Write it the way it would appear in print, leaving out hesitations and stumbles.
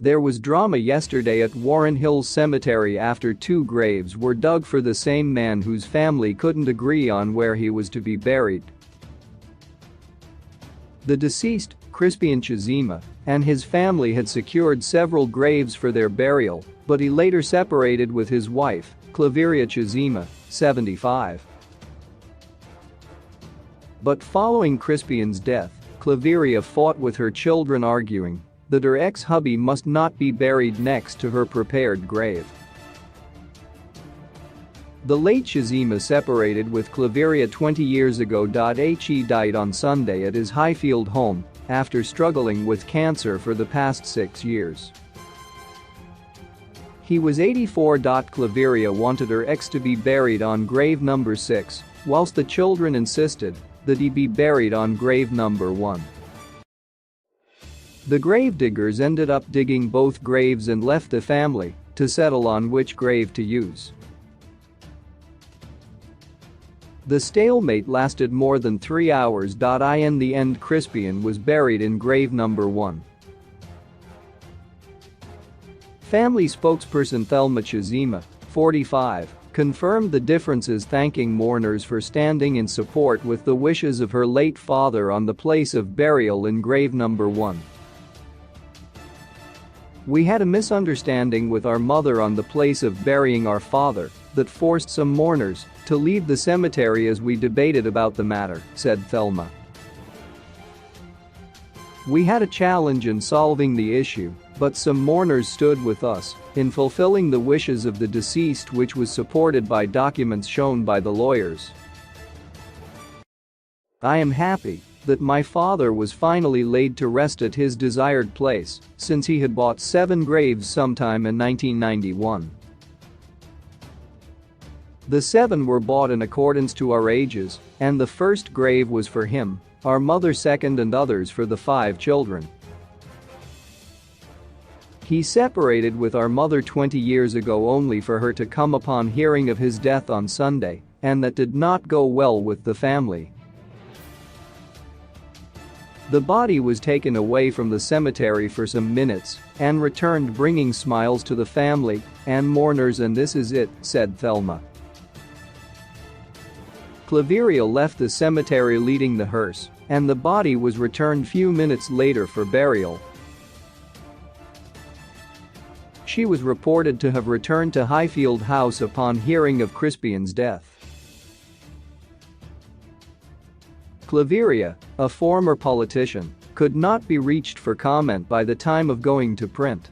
There was drama yesterday at Warren Hills Cemetery after two graves were dug for the same man whose family couldn't agree on where he was to be buried. The deceased, Crispian Chizema, and his family had secured several graves for their burial, but he later separated with his wife, Claveria Chizema, 75. But following Crispian's death, Claveria fought with her children, arguing that her ex-hubby must not be buried next to her prepared grave. The late Chizema separated with Claveria 20 years ago. He died on Sunday at his Highfield home after struggling with cancer for the past 6 years. He was 84. Claveria wanted her ex to be buried on grave number 6, whilst the children insisted that he be buried on grave number 1. The gravediggers ended up digging both graves and left the family to settle on which grave to use. The stalemate lasted more than 3 hours. In the end, Crispian was buried in grave number 1. Family spokesperson Thelma Chizema, 45, confirmed the differences, thanking mourners for standing in support with the wishes of her late father on the place of burial in grave number 1. We had a misunderstanding with our mother on the place of burying our father that forced some mourners to leave the cemetery as we debated about the matter, said Thelma. We had a challenge in solving the issue, but some mourners stood with us in fulfilling the wishes of the deceased, which was supported by documents shown by the lawyers. I am happy that my father was finally laid to rest at his desired place, since he had bought 7 graves sometime in 1991. The 7 were bought in accordance to our ages, and the first grave was for him, our mother second, and others for the 5 children. He separated with our mother 20 years ago only for her to come upon hearing of his death on Sunday, and that did not go well with the family. The body was taken away from the cemetery for some minutes and returned, bringing smiles to the family and mourners, and this is it, said Thelma. Claveria left the cemetery leading the hearse, and the body was returned few minutes later for burial. She was reported to have returned to Highfield House upon hearing of Crispian's death. Claveria, a former politician, could not be reached for comment by the time of going to print.